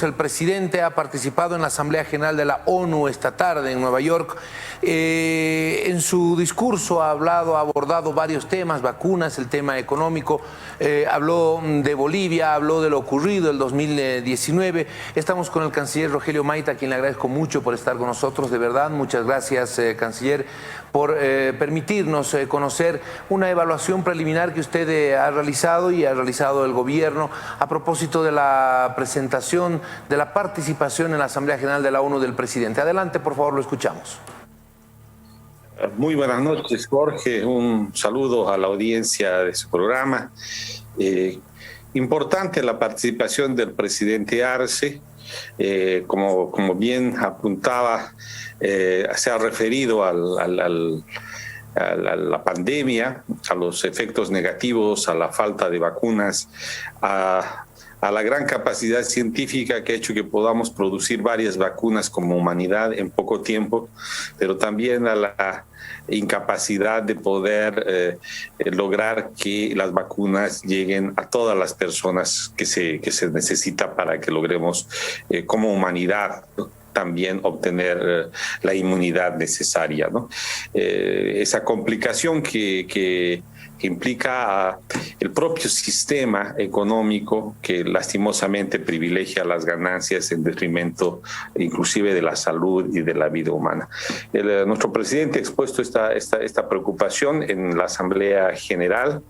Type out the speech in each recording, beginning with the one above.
El presidente ha participado en la Asamblea General de la ONU esta tarde en Nueva York. En su discurso ha abordado varios temas, vacunas, el tema económico, habló de Bolivia, habló de lo ocurrido el 2019. Estamos con el canciller Rogelio Maita, a quien le agradezco mucho por estar con nosotros, de verdad. Muchas gracias, canciller, por permitirnos conocer una evaluación preliminar que usted ha realizado y ha realizado el gobierno a propósito de la presentación de la participación en la Asamblea General de la ONU del presidente. Adelante, por favor, lo escuchamos. Muy buenas noches, Jorge. Un saludo a la audiencia de su programa. Importante la participación del presidente Arce. Como bien apuntaba, se ha referido a la pandemia, a los efectos negativos, a la falta de vacunas, a la gran capacidad científica que ha hecho que podamos producir varias vacunas como humanidad en poco tiempo, pero también a la incapacidad de poder lograr que las vacunas lleguen a todas las personas que se necesita para que logremos como humanidad también obtener la inmunidad necesaria, ¿no? Esa complicación que implica el propio sistema económico que lastimosamente privilegia las ganancias en detrimento inclusive de la salud y de la vida humana. Nuestro presidente ha expuesto esta preocupación en la Asamblea General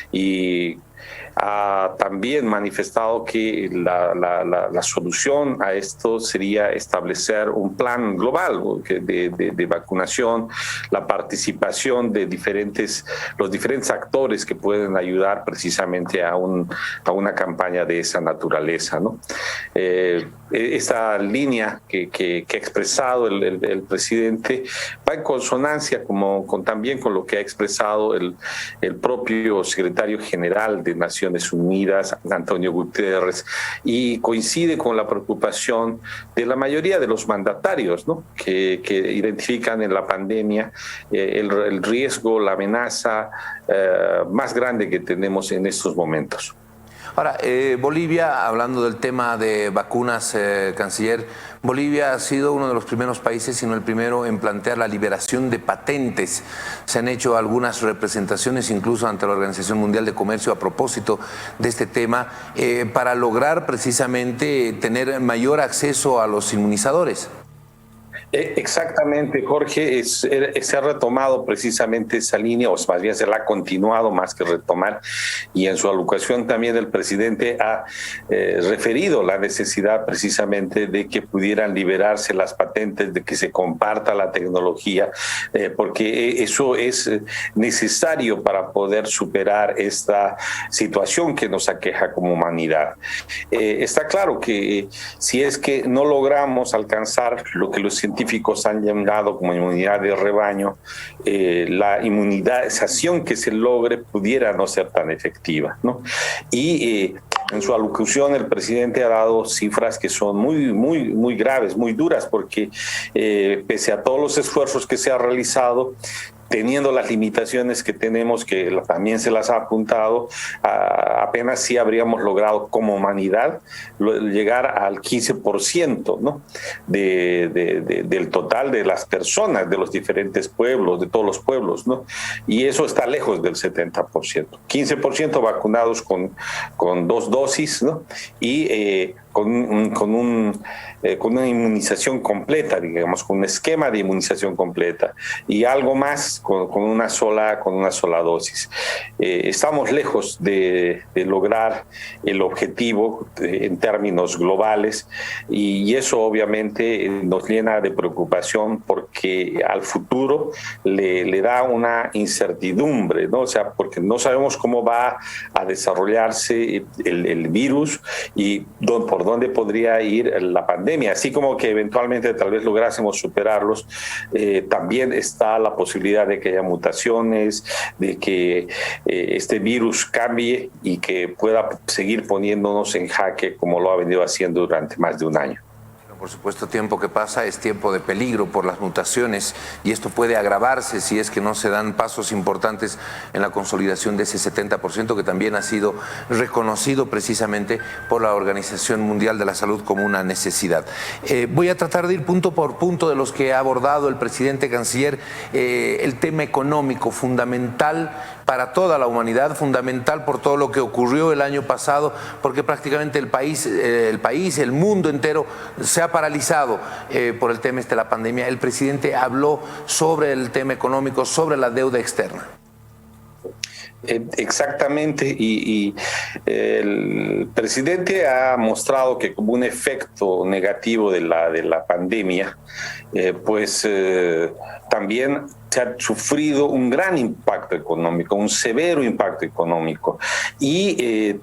y ha también manifestado que la solución a esto sería establecer un plan global de vacunación, la participación de los diferentes actores que pueden ayudar precisamente a una campaña de esa naturaleza, ¿no? Esta línea que ha expresado el presidente va en consonancia también con lo que ha expresado el propio secretario general de Naciones Unidas, Antonio Guterres, y coincide con la preocupación de la mayoría de los mandatarios, ¿no? que identifican en la pandemia el riesgo, la amenaza más grande que tenemos en estos momentos. Ahora, Bolivia, hablando del tema de vacunas, canciller, Bolivia ha sido uno de los primeros países, si no el primero, en plantear la liberación de patentes. Se han hecho algunas representaciones incluso ante la Organización Mundial de Comercio a propósito de este tema, para lograr precisamente tener mayor acceso a los inmunizadores. Exactamente, Jorge, se ha retomado precisamente esa línea, o más bien se la ha continuado más que retomar, y en su alocución también el presidente ha referido la necesidad precisamente de que pudieran liberarse las patentes, de que se comparta la tecnología, porque eso es necesario para poder superar esta situación que nos aqueja como humanidad. Está claro que si es que no logramos alcanzar lo que los científicos han llamado como inmunidad de rebaño, la inmunización que se logre pudiera no ser tan efectiva, ¿no? Y en su alocución el presidente ha dado cifras que son muy graves, muy duras, porque pese a todos los esfuerzos que se ha realizado, teniendo las limitaciones que tenemos, que también se las ha apuntado, apenas sí habríamos logrado como humanidad llegar al 15%, ¿no? del total de las personas de los diferentes pueblos, de todos los pueblos, ¿no? Y eso está lejos del 70%. 15% vacunados con 2 dosis, ¿no? Y con una inmunización completa, digamos, con un esquema de inmunización completa, y algo más con una sola dosis. Estamos lejos de lograr el objetivo en términos globales, y eso obviamente nos llena de preocupación, porque al futuro le da una incertidumbre, ¿no? O sea, porque no sabemos cómo va a desarrollarse el virus y por dónde podría ir la pandemia. Así como que eventualmente tal vez lográsemos superarlos, también está la posibilidad de que haya mutaciones, de que este virus cambie y que pueda seguir poniéndonos en jaque como lo ha venido haciendo durante más de un año. Por supuesto, tiempo que pasa es tiempo de peligro por las mutaciones y esto puede agravarse si es que no se dan pasos importantes en la consolidación de ese 70% que también ha sido reconocido precisamente por la Organización Mundial de la Salud como una necesidad. Voy a tratar de ir punto por punto de los que ha abordado el presidente canciller, el tema económico fundamental para toda la humanidad, fundamental por todo lo que ocurrió el año pasado, porque prácticamente el país, el mundo entero se ha paralizado por el tema de la pandemia. El presidente habló sobre el tema económico, sobre la deuda externa. Exactamente, y el presidente ha mostrado que como un efecto negativo de la pandemia, también se ha sufrido un gran impacto económico, un severo impacto económico. Y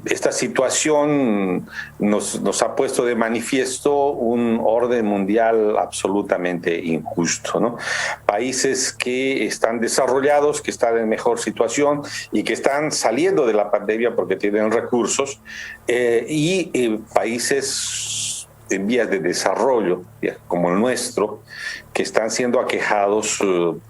esta situación nos ha puesto de manifiesto un orden mundial absolutamente injusto, ¿no? Países que están desarrollados, que están en mejor situación y que están saliendo de la pandemia porque tienen recursos, y países en vías de desarrollo, como el nuestro, que están siendo aquejados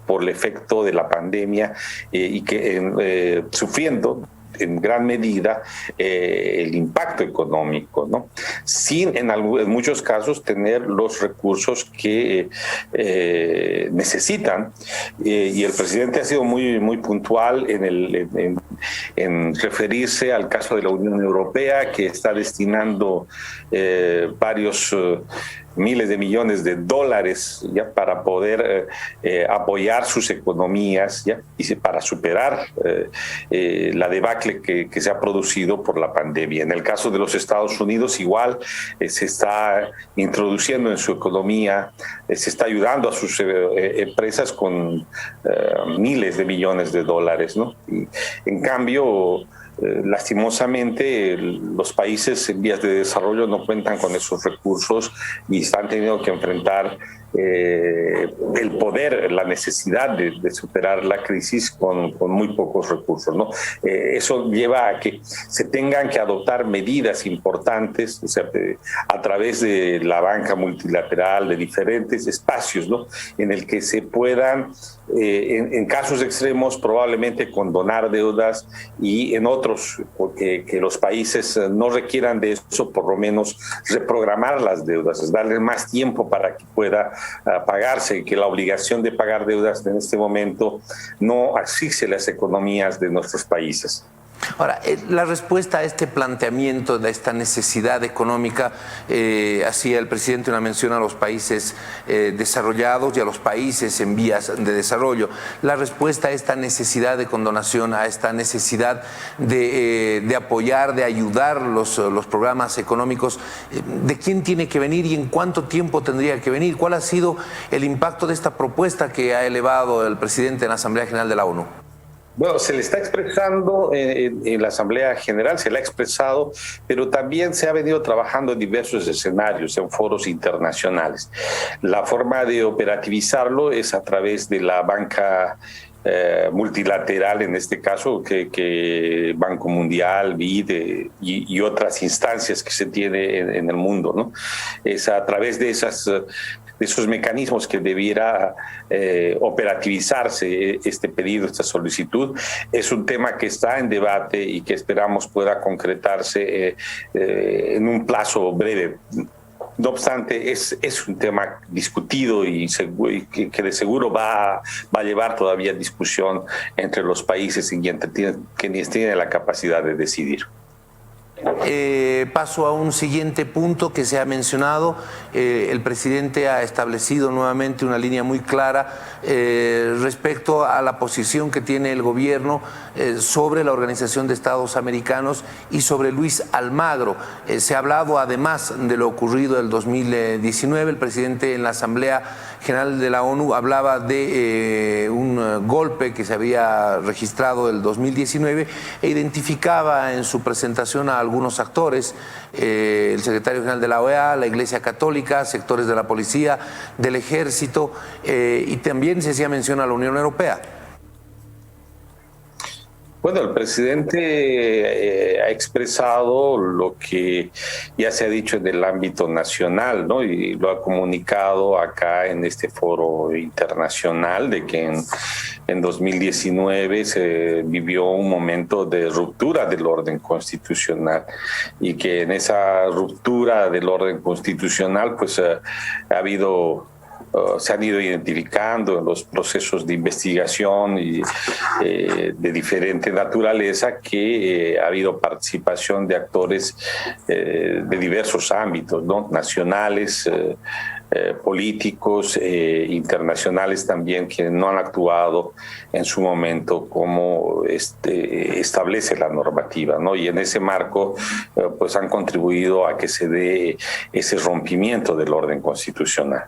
por el efecto de la pandemia y que sufriendo en gran medida el impacto económico, ¿no? Sin en muchos casos tener los recursos que necesitan. Y el presidente ha sido muy puntual en referirse al caso de la Unión Europea, que está destinando varios miles de millones de dólares ya para poder apoyar sus economías ya y para superar la debacle que se ha producido por la pandemia. En el caso de los Estados Unidos igual se está introduciendo en su economía, se está ayudando a sus empresas con miles de millones de dólares, ¿no? Y, en cambio, lastimosamente los países en vías de desarrollo no cuentan con esos recursos y están teniendo que enfrentar el poder, la necesidad de superar la crisis con muy pocos recursos, ¿no? Eso lleva a que se tengan que adoptar medidas importantes, o sea, a través de la banca multilateral, de diferentes espacios, ¿no? En el que se puedan, en casos extremos, probablemente condonar deudas, y en otros, que los países no requieran de eso, por lo menos reprogramar las deudas, es darle más tiempo para que pueda pagarse, que la obligación de pagar deudas en este momento no asfixie las economías de nuestros países. Ahora, la respuesta a este planteamiento de esta necesidad económica, hacía el presidente una mención a los países desarrollados y a los países en vías de desarrollo. La respuesta a esta necesidad de condonación, a esta necesidad de apoyar, de ayudar los programas económicos, ¿de quién tiene que venir y en cuánto tiempo tendría que venir? ¿Cuál ha sido el impacto de esta propuesta que ha elevado el presidente en la Asamblea General de la ONU? Bueno, se le está expresando en la Asamblea General, se le ha expresado, pero también se ha venido trabajando en diversos escenarios, en foros internacionales. La forma de operativizarlo es a través de la banca multilateral, en este caso, que Banco Mundial, BID y otras instancias que se tiene en el mundo, ¿no? Es a través de esos mecanismos que debiera operativizarse este pedido, esta solicitud. Es un tema que está en debate y que esperamos pueda concretarse en un plazo breve. No obstante, es un tema discutido y que de seguro va a llevar todavía discusión entre los países y entre quienes tienen la capacidad de decidir. Paso a un siguiente punto que se ha mencionado. El presidente ha establecido nuevamente una línea muy clara respecto a la posición que tiene el gobierno sobre la Organización de Estados Americanos y sobre Luis Almagro. Se ha hablado además de lo ocurrido el 2019. El presidente en la Asamblea General de la ONU hablaba de un golpe que se había registrado el 2019 e identificaba en su presentación a algunos actores, el secretario general de la OEA, la Iglesia Católica, sectores de la policía, del ejército, y también se hacía mención a la Unión Europea. Bueno, el presidente ha expresado lo que ya se ha dicho en el ámbito nacional, ¿no? Y lo ha comunicado acá en este foro internacional de que en 2019 se vivió un momento de ruptura del orden constitucional y que en esa ruptura del orden constitucional pues ha habido se han ido identificando en los procesos de investigación y, de diferente naturaleza que ha habido participación de actores de diversos ámbitos, ¿no? Nacionales, políticos, internacionales también, que no han actuado en su momento como establece la normativa, ¿no? Y en ese marco pues han contribuido a que se dé ese rompimiento del orden constitucional.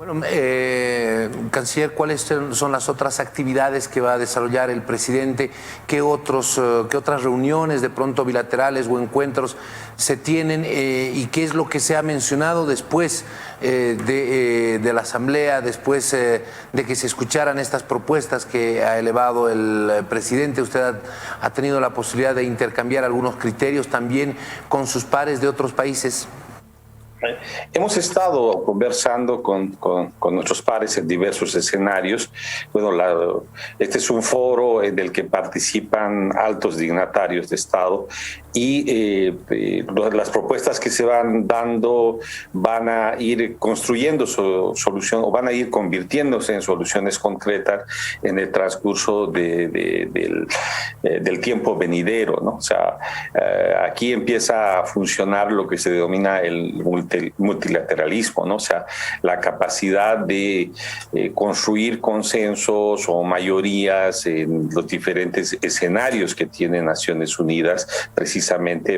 Bueno, canciller, ¿cuáles son las otras actividades que va a desarrollar el presidente? ¿Qué otras reuniones de pronto bilaterales o encuentros se tienen y qué es lo que se ha mencionado después de la Asamblea, después de que se escucharan estas propuestas que ha elevado el presidente? Usted ha tenido la posibilidad de intercambiar algunos criterios también con sus pares de otros países. Hemos estado conversando con nuestros pares en diversos escenarios. Bueno, este es un foro en el que participan altos dignatarios de Estado y las propuestas que se van dando van a ir construyendo su solución o van a ir convirtiéndose en soluciones concretas en el transcurso del tiempo venidero, ¿no? O sea, aquí empieza a funcionar lo que se denomina el multilateralismo, ¿no? O sea, la capacidad de construir consensos o mayorías en los diferentes escenarios que tiene Naciones Unidas precisamente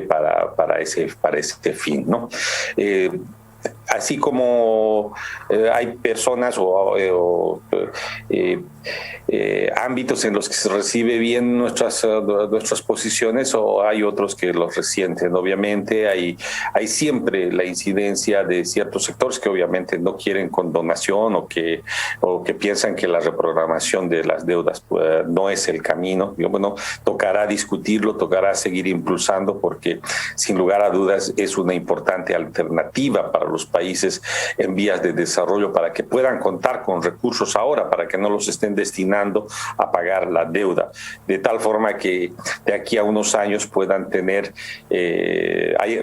para ese fin, ¿no? Así como hay personas o ámbitos en los que se recibe bien nuestras posiciones, o hay otros que los resienten. Obviamente hay siempre la incidencia de ciertos sectores que obviamente no quieren condonación o que piensan que la reprogramación de las deudas no es el camino. Bueno, tocará discutirlo, tocará seguir impulsando, porque sin lugar a dudas es una importante alternativa para los países en vías de desarrollo, para que puedan contar con recursos ahora, para que no los estén destinando a pagar la deuda, de tal forma que de aquí a unos años puedan tener,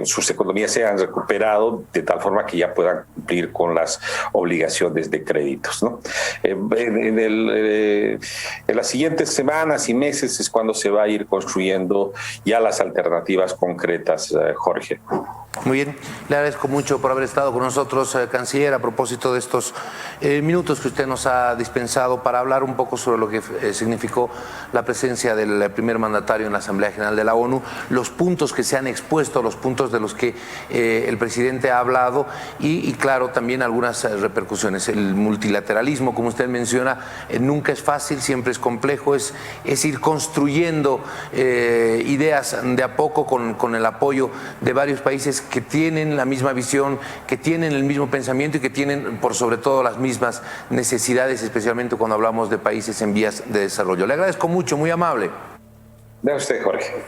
sus economías se han recuperado, de tal forma que ya puedan cumplir con las obligaciones de créditos, ¿no? En las siguientes semanas y meses es cuando se va a ir construyendo ya las alternativas concretas, Jorge. Muy bien, le agradezco mucho por haber estado con nosotros, canciller, a propósito de estos minutos que usted nos ha dispensado para hablar un poco sobre lo que significó la presencia del primer mandatario en la Asamblea General de la ONU, los puntos que se han expuesto, los puntos de los que el presidente ha hablado y claro, también algunas repercusiones. El multilateralismo, como usted menciona, nunca es fácil, siempre es complejo, es ir construyendo ideas de a poco con el apoyo de varios países que tienen la misma visión, que tienen el mismo pensamiento y que tienen por sobre todo las mismas necesidades, especialmente cuando hablamos de países en vías de desarrollo. Le agradezco mucho, muy amable. De usted, Jorge.